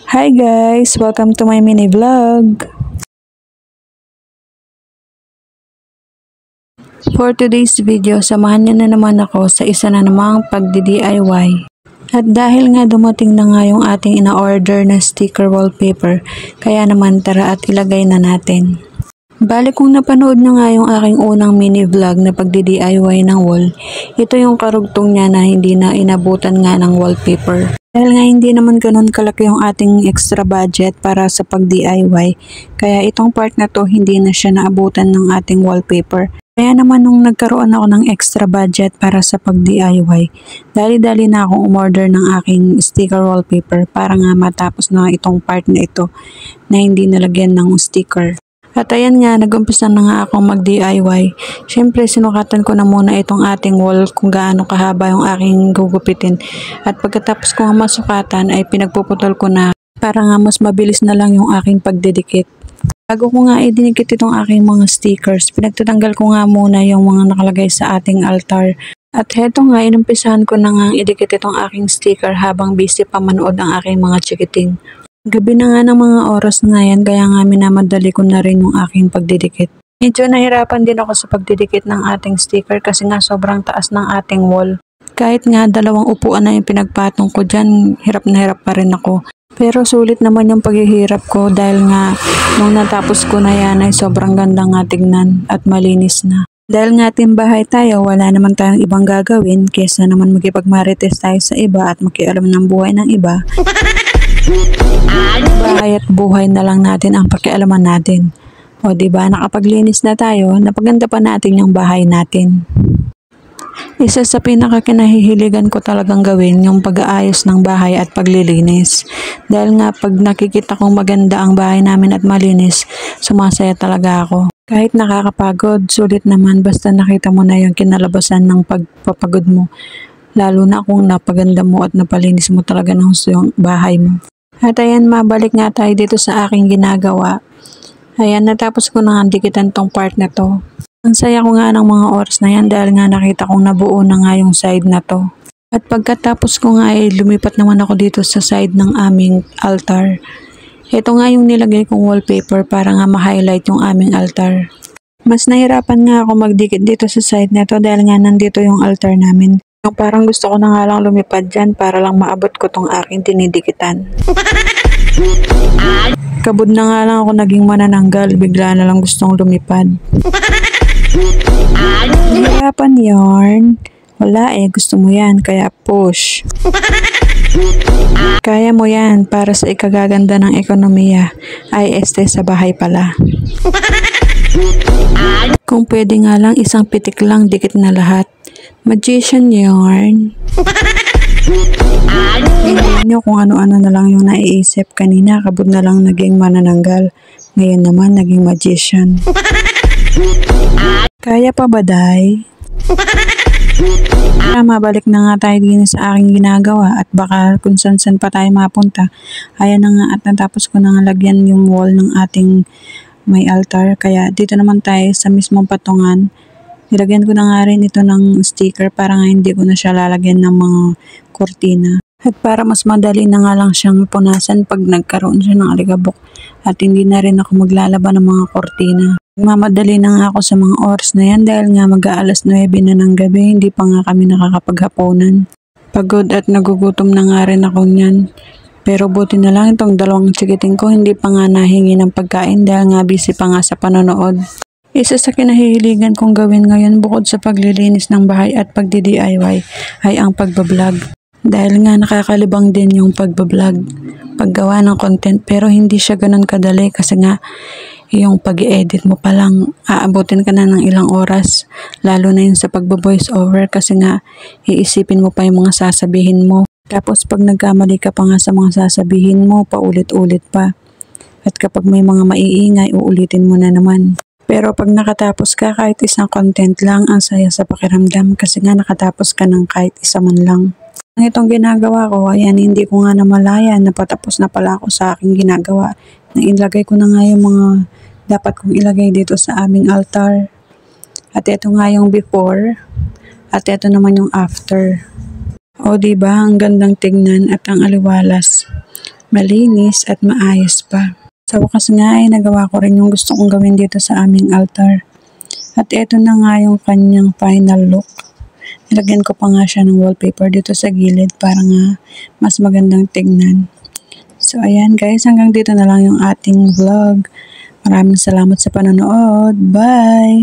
Hi guys! Welcome to my mini vlog! For today's video, samahan niyo na naman ako sa isa na namang pagdi-DIY. At dahil nga dumating na nga yung ating ina-order na sticker wallpaper, kaya naman tara at ilagay na natin. Bali kung napanood nyo nga yung aking unang mini vlog na pagdi-DIY ng wall, ito yung karugtong niya na hindi na inabutan nga ng wallpaper. Dahil nga hindi naman ganun kalaki yung ating extra budget para sa pag-DIY, kaya itong part na to hindi na siya naabutan ng ating wallpaper. Kaya naman nung nagkaroon ako ng extra budget para sa pag-DIY, dali-dali na akong umorder ng aking sticker wallpaper para nga matapos na itong part na ito na hindi nalagyan ng sticker. At ayan nga, nag-umpisa na nga akong mag-DIY. Siyempre, sinukatan ko na muna itong ating wall kung gaano kahaba yung aking gugupitin. At pagkatapos ko nga masukatan ay pinagpuputol ko na para nga mas mabilis na lang yung aking pagdidikit. Bago ko nga idinikit itong aking mga stickers, pinagtatanggal ko nga muna yung mga nakalagay sa ating altar. At heto nga, inumpisahan ko na nga idikit itong aking sticker habang busy pa manood ang aking mga chikiting. Gabi na nga ng mga oras na yan, kaya nga minamadali ko na rin yung aking pagdidikit. Medyo nahirapan din ako sa pagdidikit ng ating sticker kasi nga sobrang taas ng ating wall. Kahit nga 2 upuan na yung pinagpatong ko dyan, hirap na hirap pa rin ako. Pero sulit naman yung paghihirap ko dahil nga nung natapos ko na yan ay sobrang ganda nga tignan at malinis na. Dahil nga bahay tayo, wala naman tayong ibang gagawin kesa naman makipagmarites tayo sa iba at makialam ng buhay ng iba. Bahay at buhay na lang natin ang pakialaman natin. O diba, nakapaglinis na tayo, napaganda pa natin yung bahay natin. Isa sa pinakakinahihiligan ko talagang gawin yung pag-aayos ng bahay at paglilinis. Dahil nga pag nakikita kong maganda ang bahay namin at malinis, sumasaya talaga ako. Kahit nakakapagod, sulit naman basta nakita mo na yung kinalabasan ng pagpapagod mo. Lalo na kung napaganda mo at napalinis mo talaga ng gusto yung bahay mo. At ayan, mabalik nga tayo dito sa aking ginagawa. Ayan, natapos ko na nga dikitan tong part na to. Ang saya ko nga ng mga oras na yan dahil nga nakita kong nabuo na nga yung side na to. At pagkatapos ko nga ay lumipat naman ako dito sa side ng aming altar. Ito nga yung nilagay kong wallpaper para nga ma-highlight yung aming altar. Mas nahirapan nga ako magdikit dito sa side na to dahil nga nandito yung altar namin. Yung parang gusto ko na nga lang lumipad dyan para lang maabot ko tong aking tinidikitan. Kabud na nga lang ako naging manananggal, bigla na lang gustong lumipad. Hirapan yarn. Wala gusto mo yan, kaya push. Kaya mo yan para sa ikagaganda ng ekonomiya. Ay sa bahay pala. Kung pwede nga lang isang pitik lang dikit na lahat. Magician yarn. Hindi nyo kung ano-ano na lang yung naiisip. Kanina kabud na lang naging manananggal. Ngayon naman naging magician. Kaya pa ba, day? Mabalik na nga tayo din sa aking ginagawa at baka kung san pa tayo mapunta. Ayan na nga at natapos ko na nga lagyan yung wall ng ating may altar. Kaya dito naman tayo sa mismong patungan. Nilagyan ko na nga rin ito ng sticker para nga hindi ko na siya lalagyan ng mga kurtina. At para mas madali na nga lang siyang punasan pag nagkaroon siya ng alikabok. At hindi na rin ako maglalaban ng mga kurtina. Mamadali na nga ako sa mga oras na yan dahil nga mag-aalas 9 na ng gabi, hindi pa nga kami nakakapaghapunan. Pagod at nagugutom na nga rin ako niyan. Pero buti na lang itong 2 chikiting ko hindi pa nga nahingi ng pagkain dahil nga busy pa nga sa panonood. Isa sa kinahihiligan kong gawin ngayon bukod sa paglilinis ng bahay at pagdi-DIY ay ang pagbablog. Dahil nga nakakalibang din yung pagbablog, paggawa ng content pero hindi siya ganun kadali kasi nga yung pag-i-edit mo pa lang, aabutin ka na ng ilang oras. Lalo na yung sa pagbo-voice over kasi nga iisipin mo pa yung mga sasabihin mo. Tapos pag nagkamali ka pa nga sa mga sasabihin mo, paulit-ulit pa. At kapag may mga maiingay, uulitin mo na naman. Pero pag nakatapos ka kahit isang content lang, ang saya sa pakiramdam kasi nga nakatapos ka ng kahit isa man lang. Ang itong ginagawa ko, ayan, hindi ko nga namalaya, napatapos na pala ako sa aking ginagawa. Nailagay ko na nga yung mga dapat kong ilagay dito sa aming altar. At ito nga yung before, at ito naman yung after. O diba, ang gandang tignan at ang aliwalas. malinis at maayos pa. Sa wakas nga ay nagawa ko rin yung gusto kong gawin dito sa aming altar. At eto na nga yung kanyang final look. Nilagyan ko pa nga siya ng wallpaper dito sa gilid para nga mas magandang tignan. So ayan guys, hanggang dito na lang yung ating vlog. Maraming salamat sa panonood. Bye!